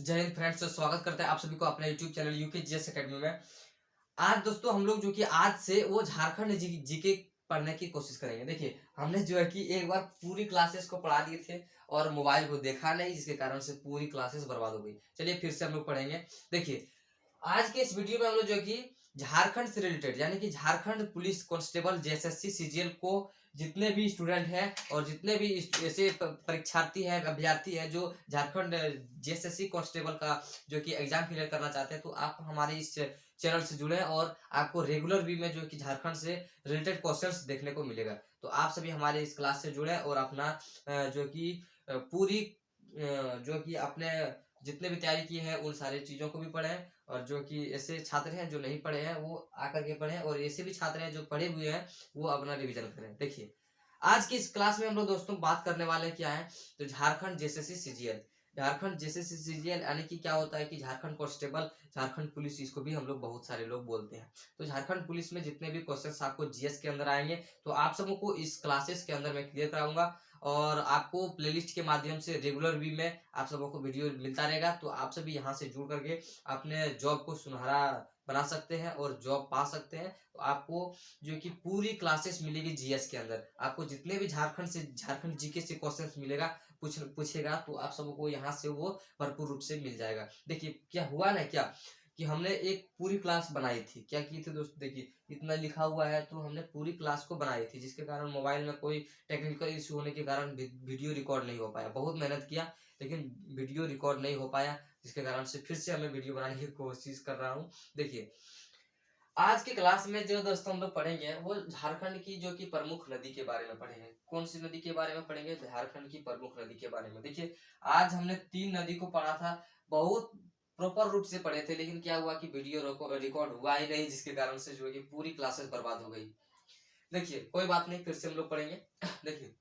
जय हिंद फ्रेंड्स, स्वागत करते हैं आप सभी को अपने YouTube channel UK GS academy में। आज दोस्तों हम लोग जो कि आज से वो झारखंड जीके पढ़ने की कोशिश करेंगे। देखिए हमने जो है कि एक बार पूरी क्लासेस को पढ़ा दिए थे और मोबाइल को देखा नहीं, जिसके कारण से पूरी क्लासेस बर्बाद हो गई। चलिए फिर से हम लोग पढ़ेंगे। देखिए आज के इस वीडियो में हम लोग जो है कि झारखंड से रिलेटेड यानी कि Jharkhand police constable JSSC CGL को जितने भी स्टूडेंट हैं और जितने भी ऐसे परीक्षार्थी हैं, अभ्यर्थी हैं जो झारखंड जेएसएससी कांस्टेबल का जो कि एग्जाम क्लियर करना चाहते हैं, तो आप हमारे इस चैनल से जुड़े और आपको रेगुलर वे में जो कि झारखंड से रिलेटेड क्वेश्चंस देखने को मिलेगा। तो आप सभी हमारे इस क्लास से जुड़े और अपना जो कि पूरी जो कि आपने जितने भी तैयारी की है उन सारी चीज़ों को भी पढ़ें, और जो कि ऐसे छात्र हैं जो नहीं पढ़े हैं वो आकर के पढ़ें, और ऐसे भी छात्र हैं जो पढ़े हुए हैं वो अपना रिवीजन करें। देखिए आज की इस क्लास में हम लोग दोस्तों बात करने वाले क्या है, तो Jharkhand JSSC CGL. Jharkhand JSSC CGL यानी कि क्या होता है कि झारखंड कांस्टेबल, झारखंड पुलिस, इसको भी हम लोग बहुत सारे लोग बोलते हैं। तो झारखंड पुलिस में जितने भी क्वेश्चंस आपको जीएस के अंदर आएंगे तो आप सबको इस क्लासेस के अंदर मैं क्लियर कराऊंगा, और आपको प्लेलिस्ट के माध्यम से रेगुलर वी में आप सबों को वीडियो मिलता रहेगा। तो आप सभी यहाँ से जुड़ करके अपने जॉब को सुनहरा बना सकते हैं और जॉब पा सकते हैं। तो आपको जो कि पूरी क्लासेस मिलेगी जीएस के अंदर, आपको जितने भी झारखंड जीके से क्वेश्चंस मिलेगा पूछेगा तो आप सबको यहाँ से वो भरपूर रूप से मिल जाएगा। देखिए क्या हुआ ना, क्या कि हमने एक पूरी क्लास बनाई थी। क्या की थी दोस्तों, देखिए इतना लिखा हुआ है तो हमने पूरी क्लास को बनाई थी, जिसके कारण मोबाइल में कोई टेक्निकल इशू होने के कारण वीडियो रिकॉर्ड नहीं हो पाया। बहुत मेहनत किया लेकिन वीडियो रिकॉर्ड नहीं हो पाया, जिसके कारण से फिर से हमें वीडियो बनाने की कोशिश कर रहा हूँ। देखिए आज की क्लास में जो दोस्तों हम लोग पढ़ेंगे वो झारखंड की जो कि प्रमुख नदी के बारे में पढ़ेंगे। कौन सी नदी के बारे में पढ़ेंगे? झारखंड की प्रमुख नदी के बारे में। देखिए आज हमने 3 नदी को पढ़ा था, बहुत प्रॉपर रूप से पढ़े थे, लेकिन क्या हुआ कि वीडियो रिकॉर्ड हुआ ही नहीं, जिसके कारण से जो है कि पूरी क्लासेस बर्बाद हो गई। देखिए कोई बात नहीं, फिर से हम लोग पढ़ेंगे। देखिए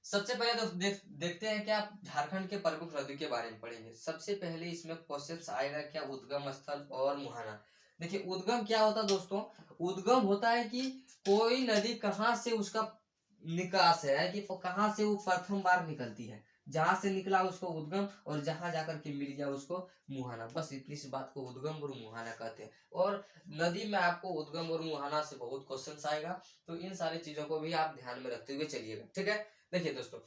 सबसे पहले तो देखते हैं क्या झारखंड के प्रमुख नदी के बारे में पढ़ेंगे। सबसे पहले इसमें क्वेश्चन आएगा क्या, उद्गम स्थल और मुहाना। देखिए उद्गम क्या होता है दोस्तों, उद्गम होता है कि कोई नदी कहाँ से उसका निकास है कि कहाँ से वो प्रथम बार निकलती है, जहां से निकला उसको उद्गम, और जहां जाकर के मिल गया उसको मुहाना। बस इतनी सी बात को उद्गम और मुहाना कहते हैं। और नदी में आपको उद्गम और मुहाना से बहुत क्वेश्चन आएगा, तो इन सारी चीजों को भी आप ध्यान में रखते हुए चलिएगा, ठीक है। देखिए दोस्तों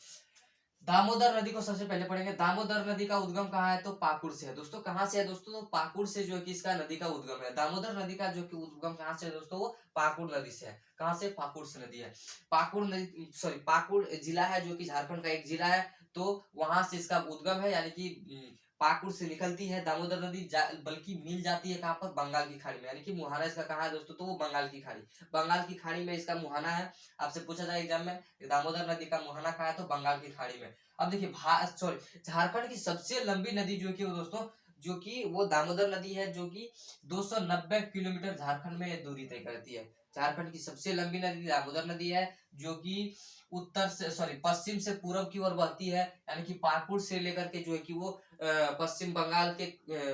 दामोदर नदी को सबसे पहले पढ़ेंगे। दामोदर नदी का उद्गम कहाँ है, तो पाकुड़ से है दोस्तों। कहाँ से है दोस्तों, तो पाकुड़ से जो कि इसका नदी का उद्गम है। दामोदर नदी का जो कि उद्गम कहाँ से है दोस्तों, वो पाकुड़ नदी से है। कहाँ से? पाकुड़ से नदी है। पाकुड़ नदी सॉरी पाकुड़ जिला है जो कि झारखंड का एक जिला है, तो वहां से इसका उद्गम है, यानी कि पाकुड़ से निकलती है दामोदर नदी, बल्कि मिल जाती है कहाँ पर, बंगाल की खाड़ी में। यानी कि मुहाना इसका कहाँ है दोस्तों, तो वो बंगाल की खाड़ी, बंगाल की खाड़ी में इसका मुहाना है। आपसे पूछा जाए एग्जाम में दामोदर नदी का मुहाना कहाँ है, तो बंगाल की खाड़ी में। अब देखिए सॉरी झारखंड की सबसे लंबी नदी जो कि वो दोस्तों जो कि वो दामोदर नदी है, जो कि 290 किलोमीटर झारखंड में दूरी तय करती है। झारखंड की सबसे लंबी नदी दामोदर नदी है, जो कि उत्तर से सॉरी पश्चिम से पूर्व की ओर बहती है, यानी कि पाकुड़ से लेकर के जो है कि वो पश्चिम बंगाल के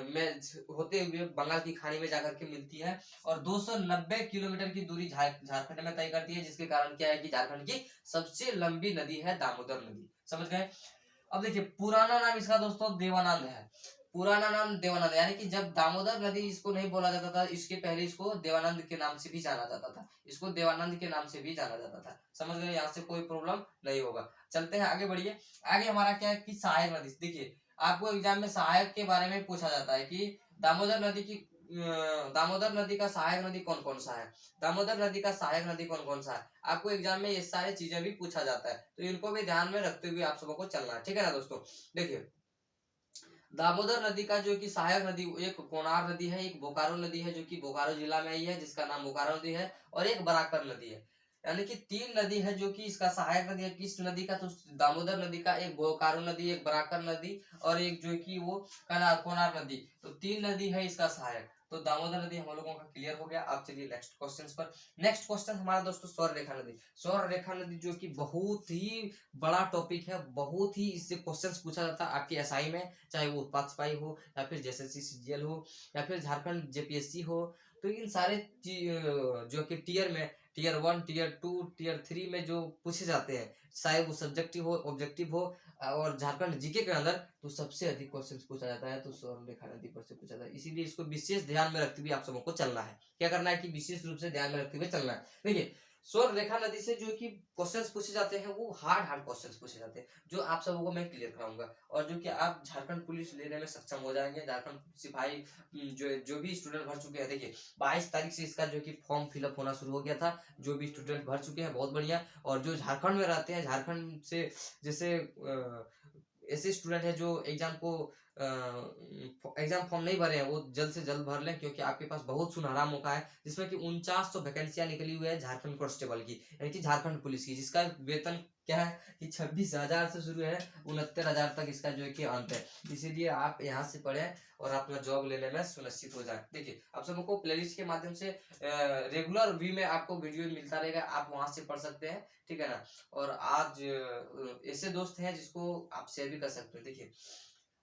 में होते हुए बंगाल की खाड़ी में जाकर के मिलती है, और 290 किलोमीटर की दूरी झारखंड में तय करती है, जिसके कारण क्या है कि झारखंड की सबसे लंबी नदी है दामोदर नदी। समझ गए? अब देखिए पुराना नाम इसका दोस्तों देवानंद है। पुराना नाम देवानंद, यानी कि जब दामोदर नदी इसको नहीं बोला जाता था, इसके पहले इसको देवानंद के नाम से भी जाना जाता था। इसको देवानंद के नाम से भी जाना जाता था। समझ गए? यहाँ से कोई प्रॉब्लम नहीं होगा। चलते हैं आगे, बढ़िए। आगे हमारा क्या है कि सहायक नदी। देखिए आपको एग्जाम में सहायक के बारे में पूछा जाता है कि दामोदर नदी की दामोदर नदी का सहायक नदी कौन कौन सा है, दामोदर नदी का सहायक नदी कौन कौन सा है। आपको एग्जाम में ये सारी चीजें भी पूछा जाता है, तो इनको भी ध्यान में रखते हुए आप सबको चलना है, ठीक है ना दोस्तों। देखिए दामोदर नदी का जो कि सहायक नदी, एक कोनार नदी है, एक बोकारो नदी है जो कि बोकारो जिला में ही है, जिसका नाम बोकारो नदी है, और एक बराकर नदी है। यानी कि 3 नदी है जो कि इसका सहायक नदी है। किस नदी का, तो दामोदर नदी का, एक बोकारो नदी, एक बराकर नदी, और एक जो कि वो कोनार नदी। तो 3 नदी है इसका सहायक। तो दामोदर नदी हम लोगों का क्लियर हो गया। अब चलिए नेक्स्ट क्वेश्चन पर। नेक्स्ट क्वेश्चन हमारा दोस्तों सौर रेखा नदी। सौर रेखा नदी जो कि बहुत ही बड़ा टॉपिक है, बहुत ही इससे क्वेश्चंस पूछा जाता है आपके एसआई में, चाहे वो उत्पाद सिपाही हो या फिर जेएसएससी सीजीएल हो या फिर झारखंड जेपीएससी हो। तो इन सारे जो कि टीयर में, टीयर 1, टीयर 2, टीयर 3 में जो पूछे जाते हैं, चाहे वो सब्जेक्टिव हो ऑब्जेक्टिव हो, और झारखंड जीके के अंदर तो सबसे अधिक क्वेश्चन पूछा जाता है तो स्वर्णरेखा नदी पर से पूछा जाता है। इसीलिए इसको विशेष ध्यान में रखते हुए आप सबको चलना है। क्या करना है कि विशेष रूप से ध्यान में रखते हुए चलना है। देखिए स्वर्णरेखा नदी से जो कि क्वेश्चंस पूछे जाते हैं वो हार्ड क्वेश्चंस पूछे जाते हैं, जो आप सबको को मैं क्लियर कराऊंगा और जो कि आप झारखंड पुलिस लेने में सक्षम हो जाएंगे। झारखंड सिपाही जो भी स्टूडेंट भर चुके हैं, देखिए 22 तारीख से इसका जो कि फॉर्म फिलअप होना शुरू हो गया था। जो भी स्टूडेंट भर चुके हैं बहुत बढ़िया, और जो झारखंड में रहते हैं, झारखंड से जैसे ऐसे स्टूडेंट है जो एग्जाम को एग्जाम फॉर्म नहीं भरे हैं वो जल्द से जल्द भर लें, क्योंकि आपके पास बहुत सुनहरा मौका है, जिसमें कि 4900 वैकेंसियां निकली हुई है झारखंड कांस्टेबल की, यानी कि झारखंड पुलिस की, जिसका वेतन क्या है कि 26,000 से शुरू है 69,000 तक इसका जो है कि अंत है। इसीलिए आप यहाँ से पढ़ें और अपना जॉब लेने में सुनिश्चित हो जाए। देखिए आप सबको प्लेलिस्ट के माध्यम से रेगुलर वी में आपको वीडियो मिलता रहेगा, आप वहां से पढ़ सकते हैं, ठीक है ना। और आज ऐसे दोस्त हैं जिसको आप शेयर भी कर सकते हैं। देखिए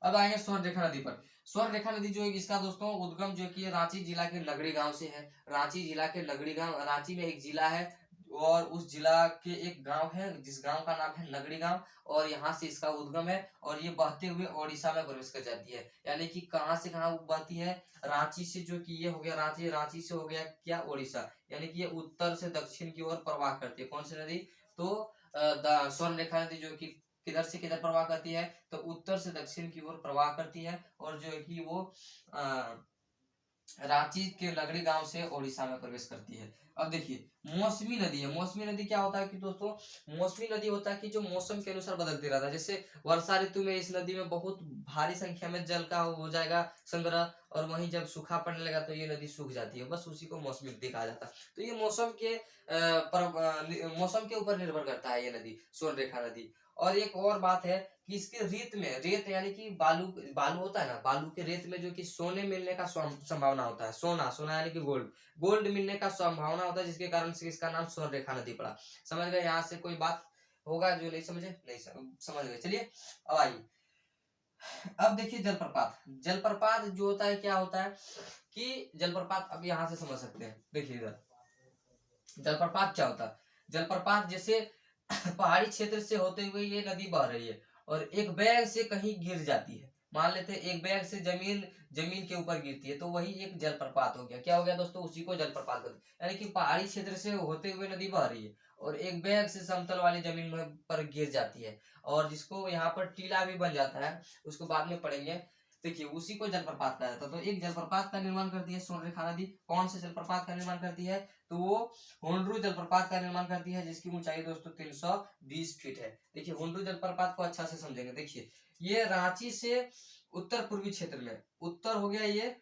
अब आएंगे स्वर्णरेखा नदी पर। स्वर्णरेखा नदी जो है इसका दोस्तों उद्गम जो कि रांची जिला के नगड़ी गांव से है। रांची जिला के नगड़ी गांव, रांची में एक जिला है और उस जिला के एक गांव है जिस गांव का नाम है नगड़ी गांव, और यहाँ से इसका उद्गम है और ये बहते हुए ओडिशा में प्रवेश कर जाती है। यानी कि कहाँ से कहाँ बहती है, रांची से जो कि ये हो गया रांची, रांची से हो गया क्या ओडिशा, यानी कि ये उत्तर से दक्षिण की ओर प्रवाह करती है। कौन सी नदी, तो स्वर्णरेखा नदी जो कि किधर से किधर प्रवाह करती है, तो उत्तर से दक्षिण की ओर प्रवाह करती है, और जो है कि वो रांची के नगरी गांव से ओडिशा में प्रवेश करती है। अब देखिए मौसमी नदी है। मौसमी नदी क्या होता है कि दोस्तों, मौसमी नदी होता है कि जो मौसम के अनुसार बदलती रहता है। जैसे वर्षा ऋतु में इस नदी में बहुत भारी संख्या में जल का हो जाएगा संग्रह, और वहीं जब सूखा पड़ने लगा तो ये नदी सूख जाती है, बस उसी को मौसमी नदी कहा जाता है। तो ये मौसम के ऊपर निर्भर करता है ये नदी, स्वर्णरेखा नदी। और एक और बात है कि इसके रेत में, रेत यानी कि बालू, बालू होता है ना, बालू के रेत में जो कि सोने मिलने का संभावना होता है। सोना, सोना यानी कि गोल्ड, गोल्ड मिलने का संभावना होता है, जिसके कारण से इसका नाम स्वर्णरेखा नदी पड़ा। समझ गए? यहाँ से कोई बात होगा जो नहीं समझे, नहीं समझ गए। चलिए अब आइए, अब देखिए जलप्रपात। जलप्रपात जो होता है क्या होता है कि जलप्रपात अब यहाँ से समझ सकते हैं। देखिए इधर जलप्रपात क्या होता है। जलप्रपात जैसे पहाड़ी क्षेत्र से होते हुए ये नदी बह रही है और एक बैग से कहीं गिर जाती है, मान लेते हैं एक बैग से जमीन के ऊपर गिरती है, तो वही एक जलप्रपात हो गया। क्या हो गया दोस्तों, उसी को जलप्रपात कहते हैं। यानी कि पहाड़ी क्षेत्र से होते हुए नदी बह रही है और एक बैग से समतल वाली जमीन पर गिर जाती है, और जिसको यहाँ पर टीला भी बन जाता है, उसको बाद में पढ़ेंगे। देखिए उसी को जलप्रपात कहा जाता है। तो एक जलप्रपात का निर्माण करती है स्वर्णरेखा नदी। कौन से जलप्रपात का निर्माण करती है, तो वो हुंडरू जलप्रपात का निर्माण करती है, जिसकी ऊंचाई दोस्तों 320 फीट है। देखिए हुंडरू जलप्रपात को अच्छा से समझेंगे। देखिए ये रांची से उत्तर पूर्वी क्षेत्र में, उत्तर हो गया ये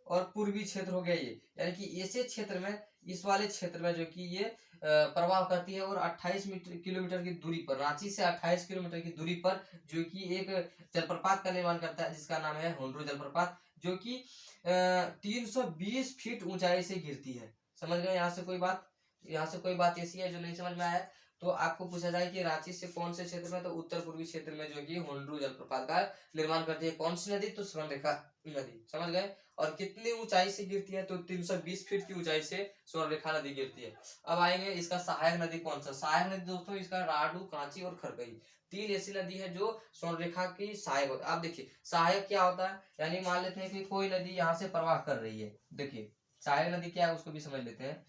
और पूर्वी क्षेत्र हो गया ये, यानी कि ऐसे क्षेत्र में, इस वाले क्षेत्र में जो कि ये प्रवाह करती है, और 28 किलोमीटर की दूरी पर, रांची से 28 किलोमीटर की दूरी पर जो कि एक जलप्रपात का निर्माण करता है, जिसका नाम है हुंडरू जलप्रपात, जो कि 320 फीट ऊंचाई से गिरती है। समझ गए? यहाँ से कोई बात, यहाँ से कोई बात ऐसी है जो नहीं समझ में आया, तो आपको पूछा जाए कि रांची से कौन से क्षेत्र में, तो उत्तर पूर्वी क्षेत्र में जो कि हुंडरू जलप्रपात का निर्माण करती है। कौन सी नदी, तो स्वर्णरेखा नदी। समझ गए? और कितनी ऊंचाई से गिरती है, तो 320 फीट की ऊंचाई से स्वर्णरेखा नदी गिरती है। अब आएंगे इसका सहायक नदी कौन सा। सहायक नदी दोस्तों इसका राडू, कांची और खरकई, तीन ऐसी नदी है जो स्वर्णरेखा की सहायक होती है। आप देखिए सहायक क्या होता है, यानी मान लेते हैं कि कोई नदी यहाँ से प्रवाह कर रही है। देखिए सहायक नदी क्या है उसको भी समझ लेते हैं।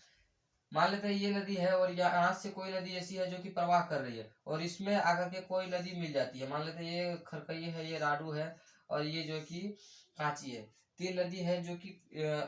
मान लेते हैं ये नदी है और यहाँ से कोई नदी ऐसी है जो कि प्रवाह कर रही है, और इसमें आकर के कोई नदी मिल जाती है। मान लेते हैं ये खरकई है, ये राडू है, और ये जो कि कांची है। तीन नदी है जो कि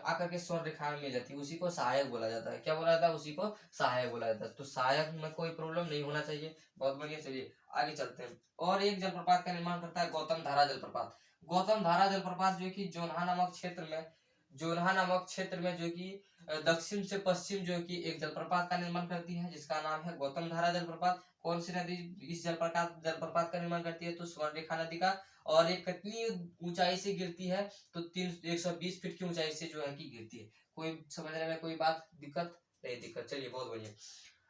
आकर के स्वर्ण रेखा में मिल जाती है, उसी को सहायक बोला जाता है। क्या बोला जाता है, उसी को सहायक बोला जाता है। तो सहायक में कोई प्रॉब्लम नहीं होना चाहिए। बहुत बढ़िया, चलिए आगे चलते हैं। और एक जलप्रपात का निर्माण करता है गौतम धारा जलप्रपात। गौतम धारा जलप्रपात जो कि जोन्हा नामक क्षेत्र में, जोन्हा नामक क्षेत्र में जो कि दक्षिण से पश्चिम जो कि एक जलप्रपात का निर्माण करती है, जिसका नाम है गौतम धारा जलप्रपात। कौन सी नदी इस जलप्रपात का निर्माण करती है, तो स्वर्णरेखा नदी का। और ये कितनी ऊंचाई से गिरती है, तो 120 फीट की ऊंचाई से जो है कि गिरती है। कोई समझने में कोई बात दिक्कत नहीं, दिक्कत। चलिए बहुत बढ़िया।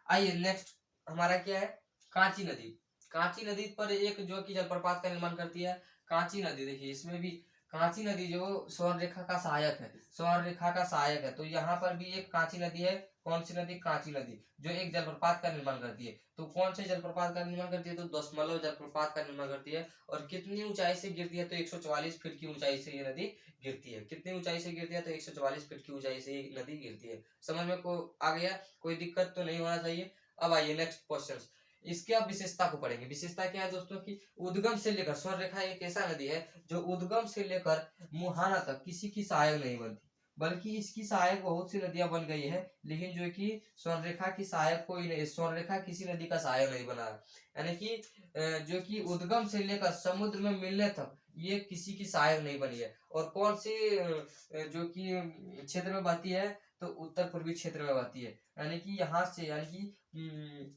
आइए नेक्स्ट हमारा क्या है, कांची नदी। कांची नदी पर एक जो कि जलप्रपात का निर्माण करती है कांची नदी। देखिए इसमें भी कांची नदी जो स्वर्ण रेखा का सहायक है, स्वर्ण रेखा का सहायक है, तो यहाँ पर भी एक कांची नदी है। कौन सी नदी? कांची नदी, जो एक जलप्रपात का निर्माण करती है। तो कौन से जलप्रपात का निर्माण करती है? तो दशमलव जलप्रपात का निर्माण करती है। और कितनी ऊंचाई से गिरती है? तो 144 फीट की ऊंचाई से ये नदी गिरती है। कितनी ऊंचाई से गिरती है? तो 144 फीट की ऊंचाई से ये नदी गिरती है। समझ में को आ गया? कोई दिक्कत तो नहीं होना चाहिए। अब आइए नेक्स्ट क्वेश्चन। इसके अब विशेषता को पढ़ेंगे। विशेषता क्या है दोस्तों की उद्गम से लेकर, स्वर्ण रेखा एक ऐसा नदी है जो उद्गम से लेकर मुहाना तक किसी की सहायक नहीं बनती, बल्कि इसकी सहायक बहुत सी नदियां बन गई है, लेकिन जो कि स्वर्ण रेखा की सहायक कोई नहीं, स्वर्ण रेखा किसी नदी का सहायक नहीं बना। यानी कि जो कि उद्गम से लेकर समुद्र में मिलने तक ये किसी की सहायक नहीं बनी है। और कौन सी जो कि क्षेत्र में बहती है? तो उत्तर पूर्वी क्षेत्र में बहती है। यानी कि यहाँ से, यानी कि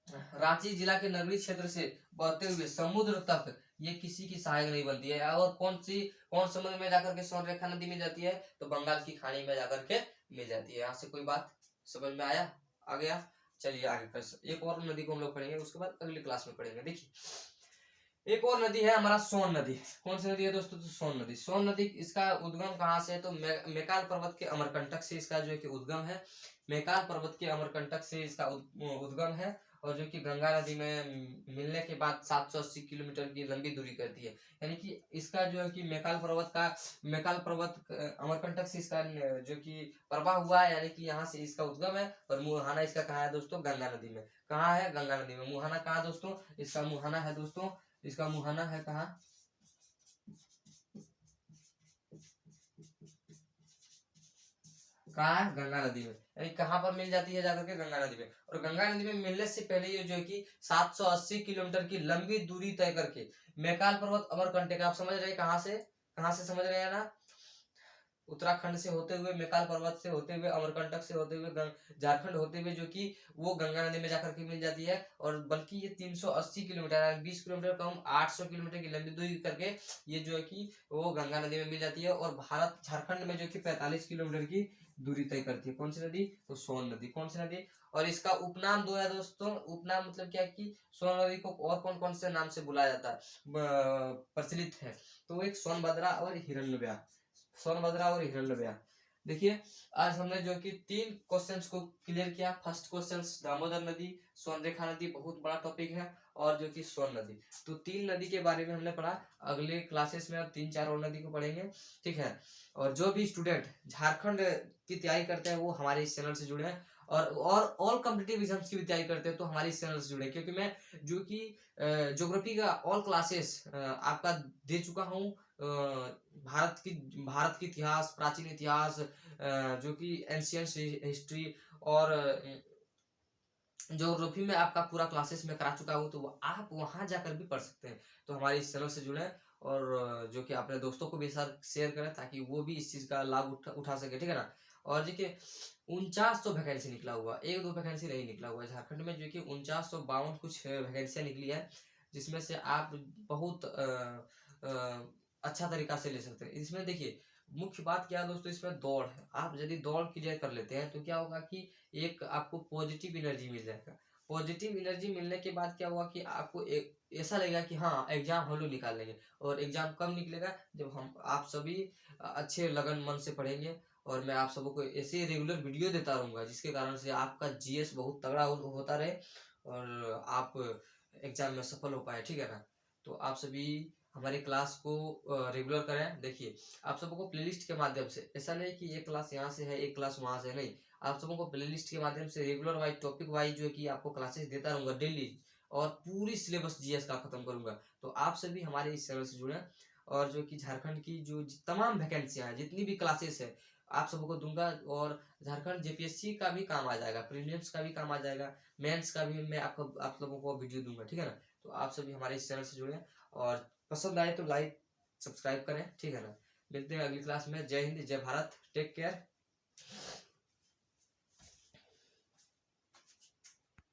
रांची जिला के नगरीय क्षेत्र से बहते हुए समुद्र तक ये किसी की सहायक नहीं बनती है। और कौन समुद्र में जाकर के स्वर्ण रेखा नदी मिल जाती है? तो बंगाल की खाड़ी में जाकर के मिल जाती है। यहाँ से कोई बात समझ में आया? आ गया? चलिए आगे कर एक और नदी को हम लोग पढ़ेंगे, उसके बाद अगली क्लास में पढ़ेंगे। देखिए एक और नदी है हमारा सोन नदी। कौन सी नदी है दोस्तों? तो सोन नदी। सोन नदी इसका उद्गम कहाँ से है? तो मैकाल पर्वत के अमरकंटक से इसका जो है कि उद्गम है। मैकाल पर्वत के अमरकंटक से इसका उद्गम है। और जो कि गंगा नदी में मिलने के बाद 780 किलोमीटर की लंबी दूरी करती है। यानी कि इसका जो है कि मैकाल पर्वत अमरकंटक से इसका जो कि प्रवाह हुआ है, यानी कि यहाँ से इसका उद्गम है। और मुहाना इसका कहाँ है दोस्तों? गंगा नदी में। कहाँ है? गंगा नदी में। मुहाना कहाँ दोस्तों? इसका मुहाना है दोस्तों, इसका मुहाना है कहाँ? कहाँ है? गंगा नदी में। यानी कहाँ पर मिल जाती है जाकर के? गंगा नदी में। और गंगा नदी में मिलने से पहले ये जो है कि 780 किलोमीटर की लंबी दूरी तय करके मैकाल पर्वत अमरकंटक, आप समझ रहे हैं कहाँ से समझ रहे हैं ना? उत्तराखंड से होते हुए, मैकाल पर्वत से होते हुए, अमरकंटक से होते हुए, झारखंड होते हुए जो कि वो गंगा नदी में जाकर के मिल जाती है। और बल्कि ये 380 किलोमीटर, 20 किलोमीटर कम 800 किलोमीटर की लंबी दूरी करके ये जो है कि वो गंगा नदी में मिल जाती है। और भारत झारखंड में जो कि 45 किलोमीटर की दूरी तय करती है। कौन सी नदी? तो सोन नदी। कौन सी नदी? और इसका उपनाम दो है दोस्तों। उपनाम मतलब क्या कि सोन नदी को और कौन कौन से नाम से बुलाया जाता है, प्रचलित है? तो एक सोनभद्रा और हिरण्यव्या, सोनभद्रा और हिरण्यव्या। देखिए आज हमने जो कि 3 क्वेश्चंस को क्लियर किया। फर्स्ट क्वेश्चन दामोदर नदी, स्वर्णरेखा नदी, बहुत बड़ा टॉपिक है। और जो कि स्वर्ण नदी, तो 3 नदी के बारे में हमने पढ़ा। अगले क्लासेस में अब 3-4 और नदी को पढ़ेंगे, ठीक है। और जो भी स्टूडेंट झारखंड की तैयारी करते हैं वो हमारे इस चैनल से जुड़े हैं। और ऑल कॉम्पिटिटिव एग्जाम्स की भी तैयारी करते हैं तो हमारे इस चैनल से जुड़े, क्योंकि मैं जो कि ज्योग्राफी का ऑल क्लासेस आपका दे चुका हूँ। भारत की इतिहास, प्राचीन इतिहास, जो कि एंशियंट हिस्ट्री, और ज्योग्राफी में आपका पूरा क्लासेस में करा चुका हूँ, तो आप वहां जाकर भी पढ़ सकते हैं। तो हमारे इस चैनल से जुड़े। और जो कि अपने दोस्तों को भी साथ शेयर करें ताकि वो भी इस चीज का लाभ उठा सके, ठीक है ना। और देखिए 4900 वैकेंसी निकला हुआ, 1-2 वैकेंसी नहीं निकला हुआ है झारखंड में, जो कि 4952 कुछ वैकेंसियां निकली है, जिसमें से आप बहुत अच्छा तरीका से ले सकते हैं। इसमें देखिए मुख्य बात क्या है दोस्तों, इसमें दौड़ है। आप यदि दौड़ क्लियर कर लेते हैं तो क्या होगा कि एक आपको पॉजिटिव एनर्जी मिल जाएगा। पॉजिटिव एनर्जी मिलने के बाद क्या हुआ कि आपको एक ऐसा लगेगा कि हाँ एग्जाम हम लोग निकाल लेंगे। और एग्जाम कब निकलेगा? जब हम आप सभी अच्छे लगन मन से पढ़ेंगे। और मैं आप सबको ऐसे रेगुलर वीडियो देता रहूंगा जिसके कारण से आपका जीएस बहुत तगड़ा होता रहे और आप एग्जाम में सफल हो पाए, ठीक है ना। तो आप सभी हमारी क्लास को रेगुलर करें। देखिए आप सबको प्लेलिस्ट के माध्यम से, ऐसा नहीं कि एक क्लास यहाँ से है एक क्लास वहां से, नहीं, आप सबको प्लेलिस्ट के माध्यम से रेगुलर वाइज, टॉपिक वाइज जो है कि आपको क्लासेस देता रहूंगा डेली। और पूरी सिलेबस जीएस का खत्म करूंगा। तो आप सभी हमारे इस चैनल से जुड़े। और जो कि झारखंड की जो तमाम वैकेंसियां हैं, जितनी भी क्लासेस है, आप सबको दूंगा। और झारखंड जेपीएससी का भी काम आ जाएगा, प्रीलिम्स का भी काम आ जाएगा, मेंस का भी मैं आपको आप लोगों को वीडियो दूंगा, ठीक है ना। तो आप सभी हमारे इस चैनल से जुड़े। और पसंद आए तो लाइक सब्सक्राइब करें, ठीक है ना। मिलते हैं अगली क्लास में। जय हिंद, जय भारत, टेक केयर।